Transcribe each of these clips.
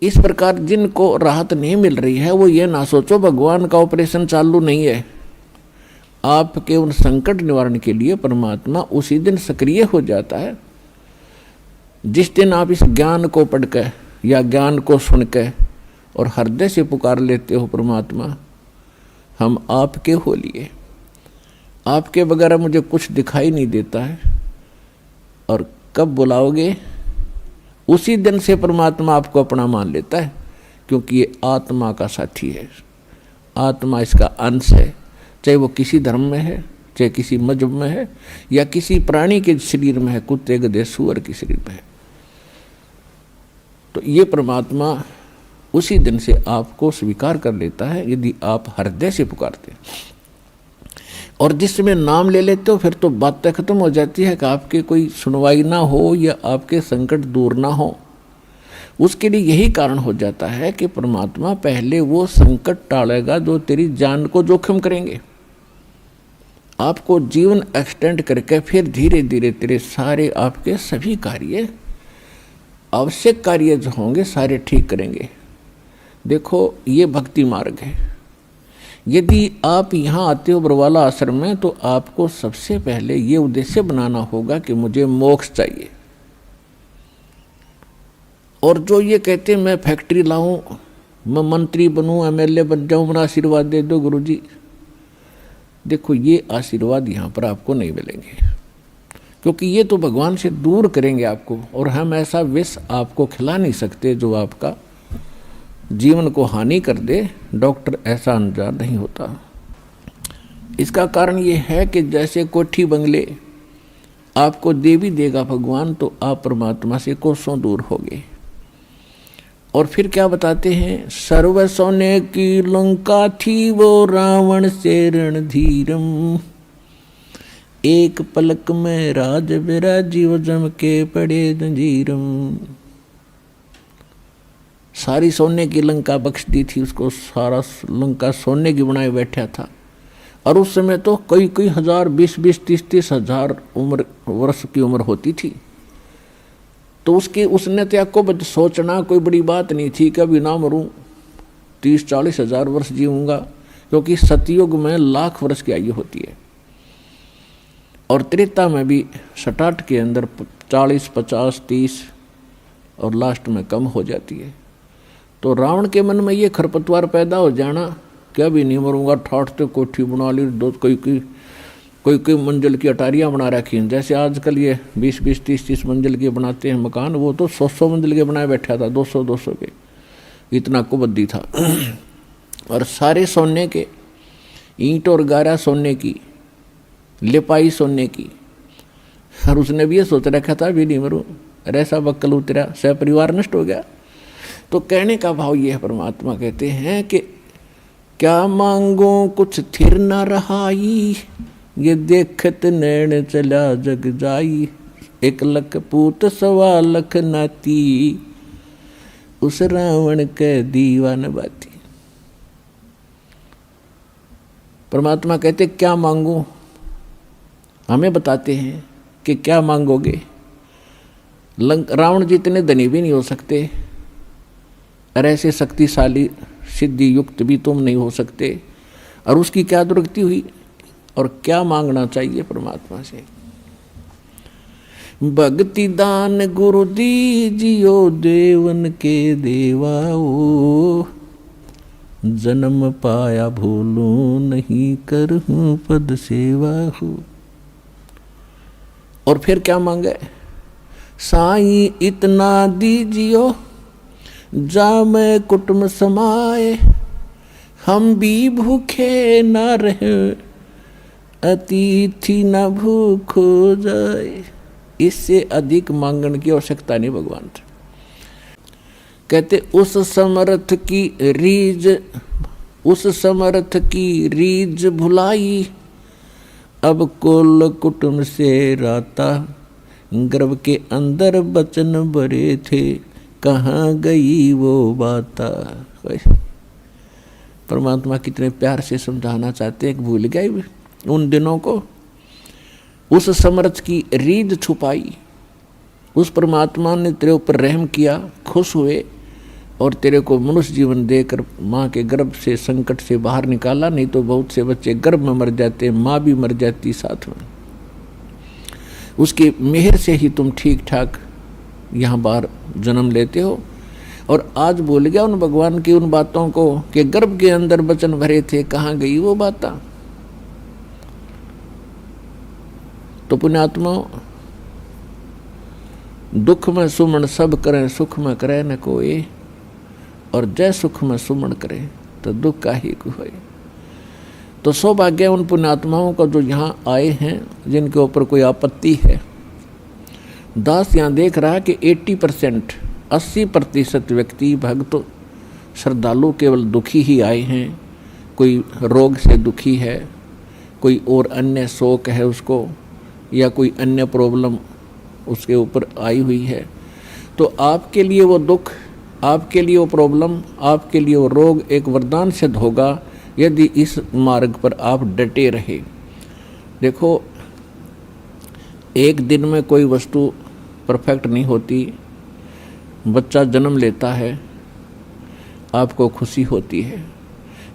इस प्रकार जिनको राहत नहीं मिल रही है वो ये ना सोचो भगवान का ऑपरेशन चालू नहीं है। आपके उन संकट निवारण के लिए परमात्मा उसी दिन सक्रिय हो जाता है जिस दिन आप इस ज्ञान को पढ़कर या ज्ञान को सुनकर और हृदय से पुकार लेते हो, परमात्मा हम आपके हो लिए, आपके बगैर मुझे कुछ दिखाई नहीं देता है। और कब बुलाओगे उसी दिन से परमात्मा आपको अपना मान लेता है, क्योंकि ये आत्मा का साथी है, आत्मा इसका अंश है। चाहे वो किसी धर्म में है, चाहे किसी मजहब में है, या किसी प्राणी के शरीर में है, कुत्ते गधे सूअर के शरीर में है, तो ये परमात्मा उसी दिन से आपको स्वीकार कर लेता है यदि आप हृदय से पुकारते हैं। और जिस समय नाम ले लेते हो फिर तो बातें खत्म हो जाती है कि आपके कोई सुनवाई ना हो या आपके संकट दूर ना हो। उसके लिए यही कारण हो जाता है कि परमात्मा पहले वो संकट टालेगा जो तेरी जान को जोखिम करेंगे। आपको जीवन एक्सटेंड करके फिर धीरे धीरे तेरे सारे आपके सभी कार्य, आवश्यक कार्य जो होंगे सारे ठीक करेंगे। देखो ये भक्ति मार्ग है। यदि आप यहाँ आते हो बरवाला आश्रम में तो आपको सबसे पहले ये उद्देश्य बनाना होगा कि मुझे मोक्ष चाहिए। और जो ये कहते मैं फैक्ट्री लाऊं, मैं मंत्री बनूं, एमएलए बन जाऊं, मेरा आशीर्वाद दे दो गुरुजी, देखो ये आशीर्वाद यहाँ पर आपको नहीं मिलेंगे, क्योंकि ये तो भगवान से दूर करेंगे आपको। और हम ऐसा विष आपको खिला नहीं सकते जो आपका जीवन को हानि कर दे। डॉक्टर ऐसा अनजान नहीं होता। इसका कारण ये है कि जैसे कोठी बंगले आपको दे भी देगा भगवान तो आप परमात्मा से कोसों दूर होगे। और फिर क्या बताते हैं, सर्व सोने की लंका थी वो रावण से रणधीरम, एक पलक में राज विराजीव जम के पड़े जंजीरम। सारी सोने की लंका बख्श दी थी उसको, सारा लंका सोने की बनाए बैठा था। और उस समय तो कई कई हजार, 20-20, 30-30 हजार वर्ष की उम्र होती थी। तो उसने त्याग को सोचना कोई बड़ी बात नहीं थी कि अभी ना मरूं, 30-40 हजार वर्ष जीऊंगा, क्योंकि सतयुग में 1,00,000 वर्ष की आयु होती है और त्रेता में भी 67 के अंदर 40, 50, 30 और लास्ट में कम हो जाती है। तो रावण के मन में ये खरपतवार पैदा हो जाना कि अभी नहीं मरूंगा, ठाठ तो कोठी बना ली, दो कोई मंजिल की अटारियाँ बना रखी हैं। जैसे आजकल ये 20-20, 30-30 मंजिल के बनाते हैं मकान, वो तो 100 मंजिल के बनाए बैठा था, 200 के, इतना कुबद्दी था। और सारे सोने के, ईंट और गारा सोने की, लिपाई सोने की। और उसने भी ये सोच रखा था भी नहीं मरूं, ऐसा बक्कल उतरा, सहपरिवार नष्ट हो गया। तो कहने का भाव ये है, परमात्मा कहते हैं कि क्या मांगो कुछ थिर न रहाई, ये देखत नैन चला जग जाई, 1,00,000 पूत 1,15,00,000 नाती, उस रावण के दीवान बाती। परमात्मा कहते क्या मांगो, हमें बताते हैं कि क्या मांगोगे। रावण जितने धनी भी नहीं हो सकते और ऐसे शक्तिशाली सिद्धि युक्त भी तुम नहीं हो सकते। और उसकी क्या दुर्गति हुई और क्या मांगना चाहिए परमात्मा से। भक्ति दान गुरु दीजियो देवन के देवाओ, जन्म पाया भूलूं नहीं करहूं पद सेवा हो। और फिर क्या मांगे, साईं इतना दीजियो जा मैं कुटुंब समाए, हम भी भूखे न रहे अतिथि न भूख हो जाए। इससे अधिक मांगने की आवश्यकता नहीं भगवान से। कहते उस समर्थ की रीज भुलाई, अब कुल कुटुंब से राता, गर्भ के अंदर बचन भरे थे, कहाँ गई वो बाता। परमात्मा कितने प्यार से समझाना चाहते हैं कि भूल गए उन दिनों को। उस समर्थ की रीद छुपाई, उस परमात्मा ने तेरे ऊपर रहम किया, खुश हुए और तेरे को मनुष्य जीवन देकर माँ के गर्भ से संकट से बाहर निकाला, नहीं तो बहुत से बच्चे गर्भ में मर जाते, माँ भी मर जाती साथ में। उसकी मेहर से ही तुम ठीक ठाक यहाँ बाहर जन्म लेते हो। और आज भूल गया उन भगवान की उन बातों को कि गर्भ के अंदर वचन भरे थे, कहाँ गई वो बात। तो पुण्यात्मा, दुख में सुमन सब करें, सुख में करे न कोई, और जय सुख में सुमन करे तो दुख का ही होए। तो सौभाग्य उन पुण्यात्माओं का जो यहाँ आए हैं, जिनके ऊपर कोई आपत्ति है। दास यहाँ देख रहा है कि 80% व्यक्ति भक्त श्रद्धालु केवल दुखी ही आए हैं। कोई रोग से दुखी है, कोई और अन्य शोक है उसको, या कोई अन्य प्रॉब्लम उसके ऊपर आई हुई है। तो आपके लिए वो दुख, आपके लिए वो प्रॉब्लम, आपके लिए वो रोग एक वरदान सिद्ध होगा यदि इस मार्ग पर आप डटे रहे। देखो, एक दिन में कोई वस्तु परफेक्ट नहीं होती। बच्चा जन्म लेता है, आपको खुशी होती है,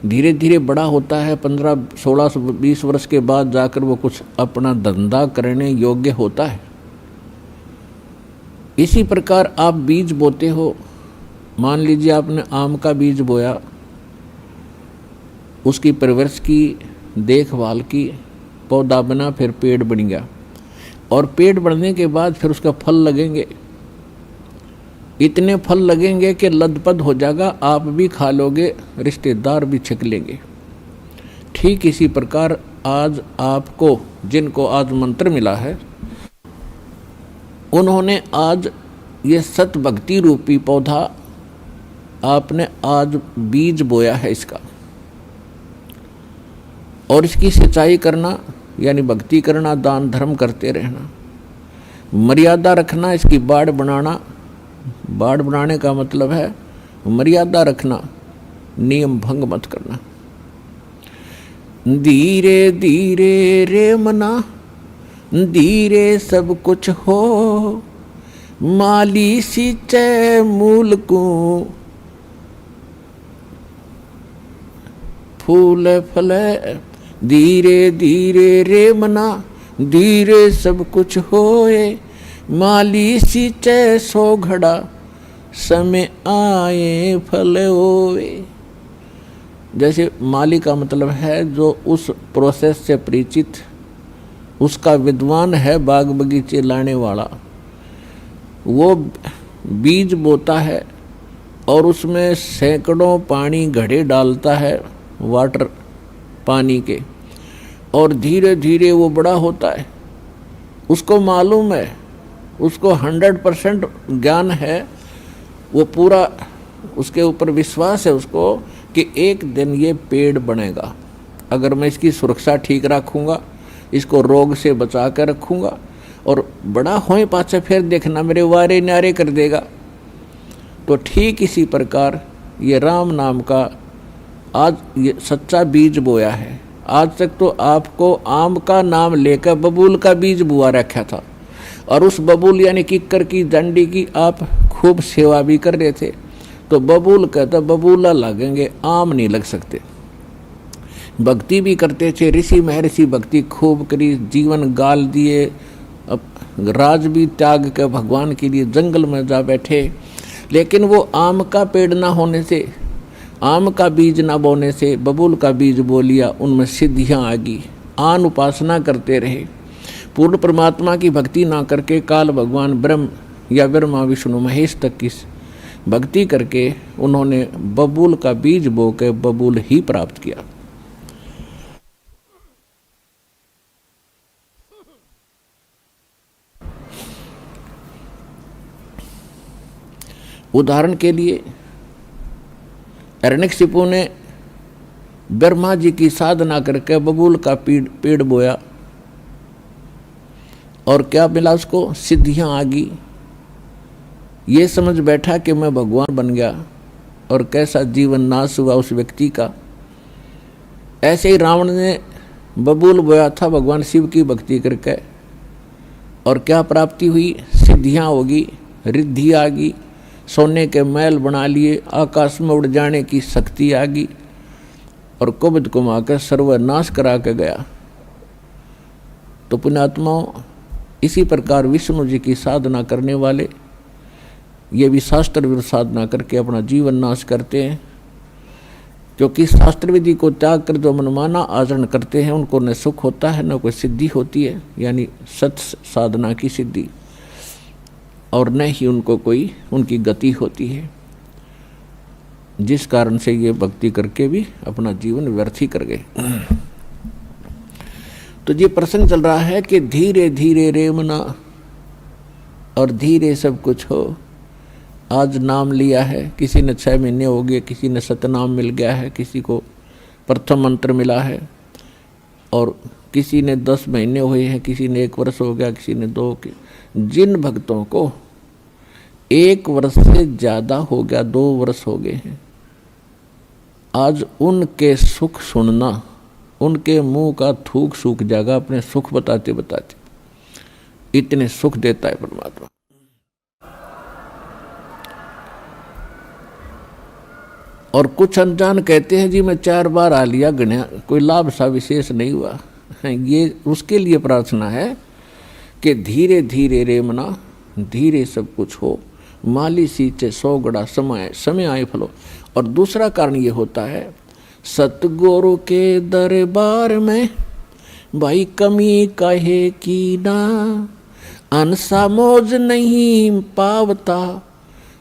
धीरे धीरे बड़ा होता है, 15, 16, 20 वर्ष के बाद जाकर वो कुछ अपना धंधा करने योग्य होता है। इसी प्रकार आप बीज बोते हो। मान लीजिए आपने आम का बीज बोया, उसकी परवरिश की, देखभाल की, पौधा बना, फिर पेड़ बन गया, और पेड़ बढ़ने के बाद फिर उसका फल लगेंगे। इतने फल लगेंगे कि लदपद हो जाएगा, आप भी खा लोगे, रिश्तेदार भी छक लेंगे। ठीक इसी प्रकार आज आपको, जिनको आज मंत्र मिला है, उन्होंने आज ये सत भक्ति रूपी पौधा आपने आज बीज बोया है इसका, और इसकी सिंचाई करना यानी भक्ति करना, दान धर्म करते रहना, मर्यादा रखना, इसकी बाड़ बनाना। बाड़ बनाने का मतलब है मर्यादा रखना, नियम भंग मत करना। धीरे धीरे रे मना, धीरे सब कुछ हो, माली सींचे मूल को, फूल फले। धीरे धीरे रे मना, धीरे सब कुछ होए, माली सींचे सो घड़ा, समय आए फल होए। जैसे माली का मतलब है जो उस प्रोसेस से परिचित, उसका विद्वान है, बाग बगीचे लाने वाला। वो बीज बोता है और उसमें सैकड़ों पानी घड़े डालता है, वाटर पानी के, और धीरे धीरे वो बड़ा होता है। उसको मालूम है, उसको 100% ज्ञान है, वो पूरा उसके ऊपर विश्वास है उसको कि एक दिन ये पेड़ बनेगा। अगर मैं इसकी सुरक्षा ठीक रखूँगा, इसको रोग से बचा कर रखूँगा, और बड़ा होए पाछे फिर देखना मेरे वारे न्यारे कर देगा। तो ठीक इसी प्रकार ये राम नाम का आज ये सच्चा बीज बोया है। आज तक तो आपको आम का नाम लेकर बबूल का बीज बुआ रखा था, और उस बबूल यानी किक्कर की डंडी की आप खूब सेवा भी कर रहे थे। तो बबूल कहता बबूला लगेंगे, आम नहीं लग सकते। भक्ति भी करते थे, ऋषि महर्षि भक्ति खूब करी, जीवन गाल दिए, राज भी त्याग के भगवान के लिए जंगल में जा बैठे। लेकिन वो आम का पेड़ ना होने से, आम का बीज ना बोने से बबूल का बीज बो लिया, उनमें सिद्धियां आ गई। आन उपासना करते रहे, पूर्ण परमात्मा की भक्ति ना करके काल भगवान ब्रह्म या ब्रह्मा विष्णु महेश तक की भक्ति करके उन्होंने बबूल का बीज बो के बबूल ही प्राप्त किया। उदाहरण के लिए हिरण्यकशिपु ने ब्रह्मा जी की साधना करके बबूल का पेड़ बोया, और क्या मिला उसको? सिद्धियां आ गई। ये समझ बैठा कि मैं भगवान बन गया, और कैसा जीवन नाश हुआ उस व्यक्ति का। ऐसे ही रावण ने बबूल बोया था भगवान शिव की भक्ति करके, और क्या प्राप्ति हुई? सिद्धियां होगी, रिद्धि आ गई, सोने के महल बना लिए, आकाश में उड़ जाने की शक्ति आ गई और कुबद को माकर सर्वनाश करा के गया। तो पुण्यात्माओं, इसी प्रकार विष्णु जी की साधना करने वाले ये भी शास्त्र विरुद्ध साधना करके अपना जीवन नाश करते हैं, क्योंकि शास्त्र विधि को त्याग कर जो मनमाना आचरण करते हैं उनको न सुख होता है न कोई सिद्धि होती है, यानी सत्य साधना की सिद्धि, और न ही उनको कोई उनकी गति होती है, जिस कारण से ये भक्ति करके भी अपना जीवन व्यर्थ ही कर गए। तो ये प्रश्न चल रहा है कि धीरे धीरे रे मना और धीरे सब कुछ हो। आज नाम लिया है, किसी ने 6 महीने हो गए, किसी ने सतनाम मिल गया है, किसी को प्रथम मंत्र मिला है, और किसी ने 10 महीने हुए हैं, किसी ने 1 वर्ष हो गया, किसी ने 2 के। जिन भक्तों को 1 वर्ष से ज़्यादा हो गया, 2 वर्ष हो गए हैं, आज उनके सुख सुनना, उनके मुंह का थूक सूख जाएगा अपने सुख बताते बताते। इतने सुख देता है परमात्मा। और कुछ अनजान कहते हैं जी मैं 4 बार आ लिया, गण्या कोई लाभ सा विशेष नहीं हुआ। ये उसके लिए प्रार्थना है कि धीरे धीरे रे मना, धीरे सब कुछ हो, माली सींचे 100 गड़ा समय आए फलो। और दूसरा कारण ये होता है, सतगुरु के दरबार में भाई कमी कहे की ना, अनसा मौज नहीं पावता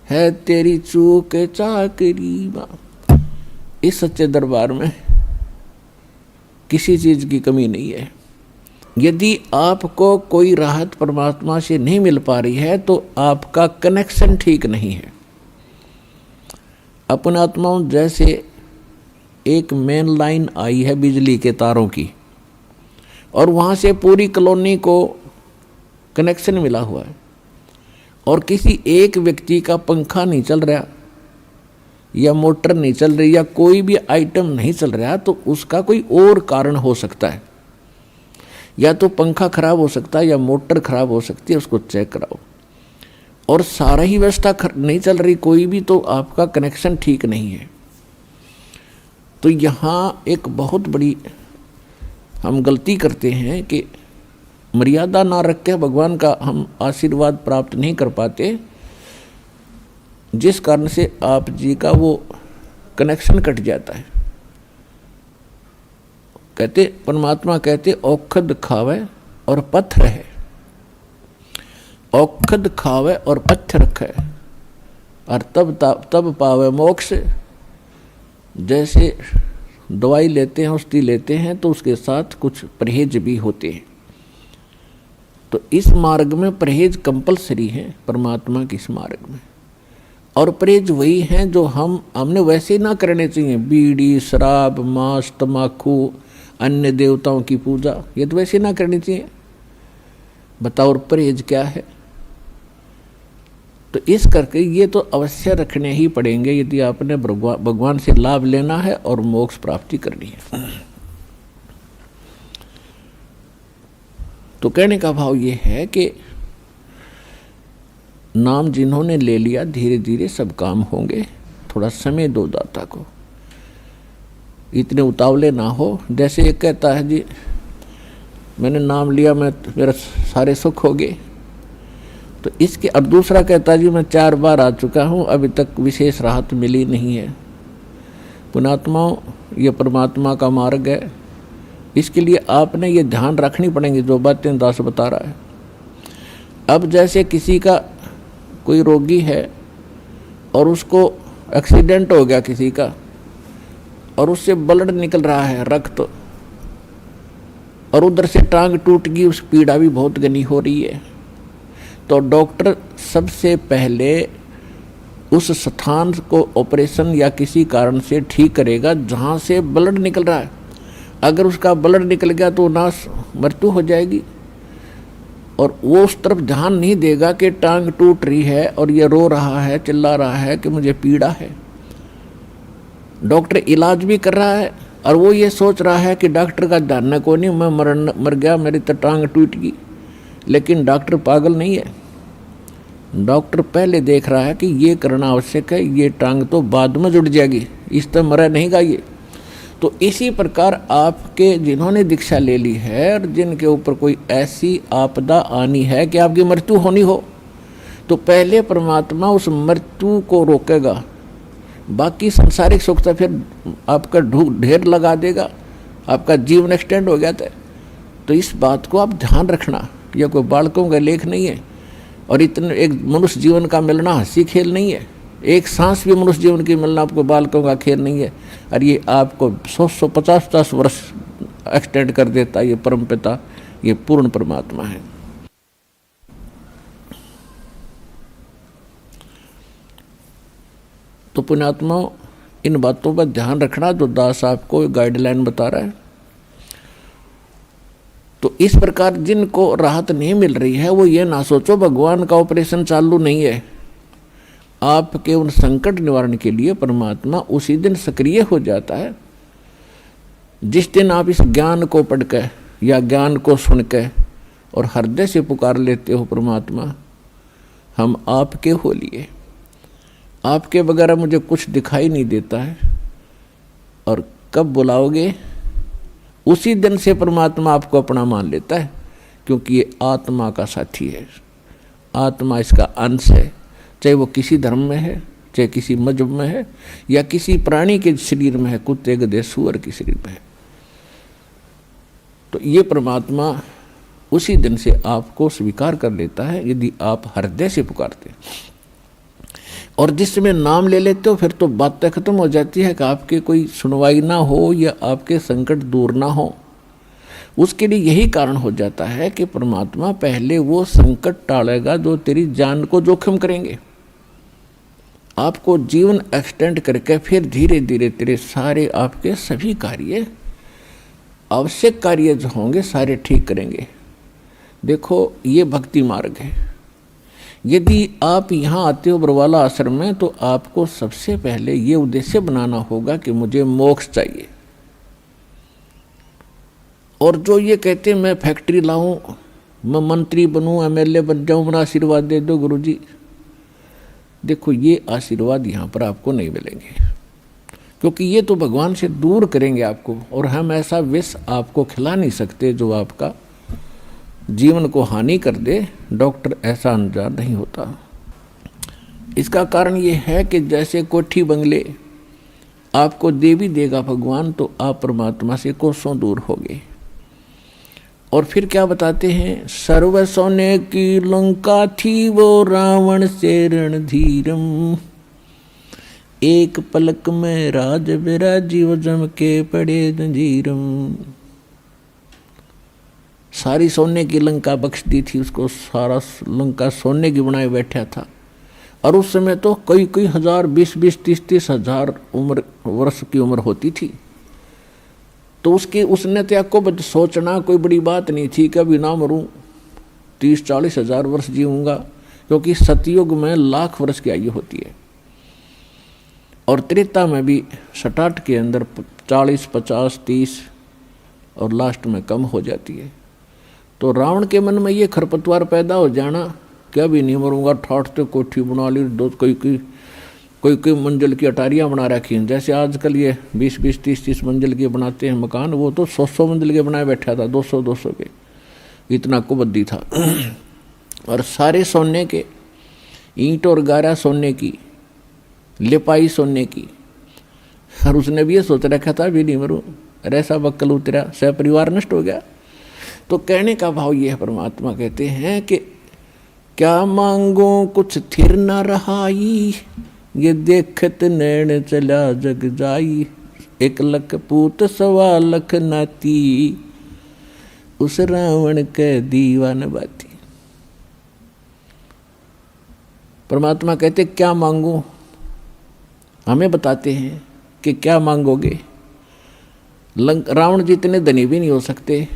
है तेरी चूक चाकरी माँ। इस सच्चे दरबार में किसी चीज की कमी नहीं है। यदि आपको कोई राहत परमात्मा से नहीं मिल पा रही है तो आपका कनेक्शन ठीक नहीं है। अपने आत्माओं, जैसे एक मेन लाइन आई है बिजली के तारों की, और वहाँ से पूरी कॉलोनी को कनेक्शन मिला हुआ है, और किसी एक व्यक्ति का पंखा नहीं चल रहा या मोटर नहीं चल रही या कोई भी आइटम नहीं चल रहा, तो उसका कोई और कारण हो सकता है। या तो पंखा खराब हो सकता है या मोटर खराब हो सकती है, उसको चेक कराओ। और सारा ही व्यवस्था नहीं चल रही कोई भी, तो आपका कनेक्शन ठीक नहीं है। तो यहाँ एक बहुत बड़ी हम गलती करते हैं कि मर्यादा ना रख के भगवान का हम आशीर्वाद प्राप्त नहीं कर पाते, जिस कारण से आप जी का वो कनेक्शन कट जाता है। कहते परमात्मा कहते औखद खावे और पत्थर है, औखद खावे और पत्थर रखे और तब पावे मोक्ष। जैसे दवाई लेते हैं, औषधि लेते हैं, तो उसके साथ कुछ परहेज भी होते हैं। तो इस मार्ग में परहेज कंपलसरी है, परमात्मा के इस मार्ग में। और परहेज वही हैं जो हमने वैसे ना करने चाहिए। बीड़ी, शराब, मांस, तम्बाकू, अन्य देवताओं की पूजा, ये तो वैसे ना करनी चाहिए। बताओ और परहेज क्या है? तो इस करके ये तो अवश्य रखने ही पड़ेंगे यदि आपने भगवान से लाभ लेना है और मोक्ष प्राप्ति करनी है। तो कहने का भाव ये है कि नाम जिन्होंने ले लिया, धीरे धीरे सब काम होंगे। थोड़ा समय दो दाता को, इतने उतावले ना हो। जैसे एक कहता है जी मैंने नाम लिया, मेरा सारे सुख हो गए, तो इसके। और दूसरा कहता है जी मैं 4 बार आ चुका हूँ, अभी तक विशेष राहत मिली नहीं है। पुण्यात्माओं, ये परमात्मा का मार्ग है। इसके लिए आपने ये ध्यान रखनी पड़ेंगी जो बातें दास बता रहा है। अब जैसे किसी का कोई रोगी है और उसको एक्सीडेंट हो गया किसी का, और उससे ब्लड निकल रहा है, रक्त, और उधर से टांग टूट गई, उस पीड़ा भी बहुत घनी हो रही है, तो डॉक्टर सबसे पहले उस स्थान को ऑपरेशन या किसी कारण से ठीक करेगा जहाँ से ब्लड निकल रहा है। अगर उसका ब्लड निकल गया तो नाश मृत्यु हो जाएगी, और वो उस तरफ ध्यान नहीं देगा कि टांग टूट रही है और ये रो रहा है, चिल्ला रहा है कि मुझे पीड़ा है। डॉक्टर इलाज भी कर रहा है और वो ये सोच रहा है कि डॉक्टर का ध्यान को नहीं, मैं मर गया, मेरी तो टांग टूट गई। लेकिन डॉक्टर पागल नहीं है, डॉक्टर पहले देख रहा है कि ये करना आवश्यक है, ये टांग तो बाद में जुड़ जाएगी, इस तरह मरा नहीं गा ये। तो इसी प्रकार आपके जिन्होंने दीक्षा ले ली है और जिनके ऊपर कोई ऐसी आपदा आनी है कि आपकी मृत्यु होनी हो, तो पहले परमात्मा उस मृत्यु को रोकेगा, बाकी संसारिक सुख तो फिर आपका ढेर लगा देगा, आपका जीवन एक्सटेंड हो गया था। तो इस बात को आप ध्यान रखना, यह कोई बालकों का लेख नहीं है और इतने एक मनुष्य जीवन का मिलना हंसी खेल नहीं है। एक सांस भी मनुष्य जीवन की मिलना आपको बालकों का खेल नहीं है। और ये आपको 100-150 वर्ष एक्सटेंड कर देता ये परमपिता, ये पूर्ण परमात्मा है। तो पुण्यात्मा, इन बातों पर ध्यान रखना जो दास आपको गाइडलाइन बता रहा है। तो इस प्रकार जिनको राहत नहीं मिल रही है वो ये ना सोचो भगवान का ऑपरेशन चालू नहीं है। आपके उन संकट निवारण के लिए परमात्मा उसी दिन सक्रिय हो जाता है जिस दिन आप इस ज्ञान को पढ़कर या ज्ञान को सुनकर और हृदय से पुकार लेते हो, परमात्मा हम आपके हो लिए, आपके बगैर मुझे कुछ दिखाई नहीं देता है। और कब बुलाओगे उसी दिन से परमात्मा आपको अपना मान लेता है, क्योंकि ये आत्मा का साथी है, आत्मा इसका अंश है, चाहे वो किसी धर्म में है, चाहे किसी मजहब में है, या किसी प्राणी के शरीर में है, कुत्ते गधे सूअर के शरीर में है। तो ये परमात्मा उसी दिन से आपको स्वीकार कर लेता है यदि आप हृदय से पुकारते। और जिस समय नाम ले लेते हो फिर तो बातें खत्म हो जाती है कि आपके कोई सुनवाई ना हो या आपके संकट दूर ना हो। उसके लिए यही कारण हो जाता है कि परमात्मा पहले वो संकट टालेगा जो तेरी जान को जोखिम करेंगे। आपको जीवन एक्सटेंड करके फिर धीरे धीरे तेरे सारे आपके सभी कार्य, आवश्यक कार्य जो होंगे सारे ठीक करेंगे। देखो ये भक्ति मार्ग है। यदि आप यहाँ आते हो बरवाला आश्रम में तो आपको सबसे पहले ये उद्देश्य बनाना होगा कि मुझे मोक्ष चाहिए। और जो ये कहते हैं मैं फैक्ट्री लाऊं, मैं मंत्री बनूं, एमएलए बन जाऊं, मेरा आशीर्वाद दे दो गुरुजी, देखो ये आशीर्वाद यहाँ पर आपको नहीं मिलेंगे, क्योंकि ये तो भगवान से दूर करेंगे आपको। और हम ऐसा विष आपको खिला नहीं सकते जो आपका जीवन को हानि कर दे। डॉक्टर ऐसा अनजान नहीं होता। इसका कारण ये है कि जैसे कोठी बंगले आपको दे भी देगा भगवान, तो आप परमात्मा से कोसों दूर होगे। और फिर क्या बताते हैं, सर्व सोने की लंका थी वो रावण से रणधीरम, एक पलक में राज विराजीव जम के पड़े जंजीरम। सारी सोने की लंका बख्श दी थी उसको, सारा लंका सोने की बनाए बैठा था। और उस समय तो कई कई हजार, 20-20, 30-30 हजार वर्ष की उम्र होती थी। तो उसने तो आपको सोचना कोई बड़ी बात नहीं थी, कभी ना मरूं, 30-40 हजार वर्ष जीऊंगा, क्योंकि सतयुग में लाख वर्ष की आयु होती है। और त्रेता में भी 67 के अंदर 40, 50, 30 और लास्ट में कम हो जाती है। तो रावण के मन में ये खरपतवार पैदा हो जाना, क्या भी नहीं मरूंगा, ठाठ तो कोठी बना ली, दो कोई मंजिल की अटारियाँ बना रखी हैं। जैसे आजकल ये 20-20, 30-30 मंजिल के बनाते हैं मकान, वो तो 100 मंजिल के बनाए बैठा था, 200 के, इतना कुबद्दी था। और सारे सोने के, ईंट और गारा सोने की, लिपाई सोने की। और उसने भी ये सोच रखा था भी नहीं मरूं, ऐसा बक्कल उतरा, सह परिवार नष्ट हो गया। तो कहने का भाव ये है, परमात्मा कहते हैं कि क्या मांगो कुछ थिर न रहाई, ये देखत नैन चला जग जाई, 1 लख पूत 1.25 लख नाती, उस रावण के दीवान बाती। परमात्मा कहते क्या मांगो, हमें बताते हैं कि क्या मांगोगे। रावण जितने धनी भी नहीं हो सकते,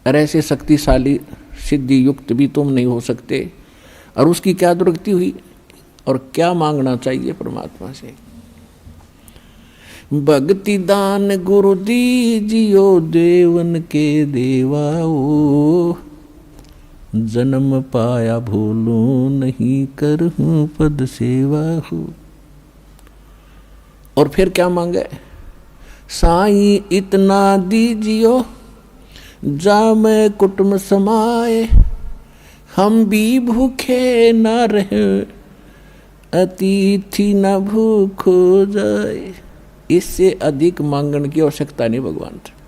और ऐसे शक्तिशाली सिद्धि युक्त भी तुम नहीं हो सकते। और उसकी क्या दुर्गति हुई, और क्या मांगना चाहिए परमात्मा से। भक्ति दान गुरु दीजियो देवन के देवाओ, जन्म पाया भूलूं नहीं, करहूं पद सेवा हो। और फिर क्या मांगे, साईं इतना दीजियो जा मैं कुटुंब समाए, हम भी भूखे न रहे अतिथि न भूखो जाए। इससे अधिक मांगने की आवश्यकता नहीं भगवान से।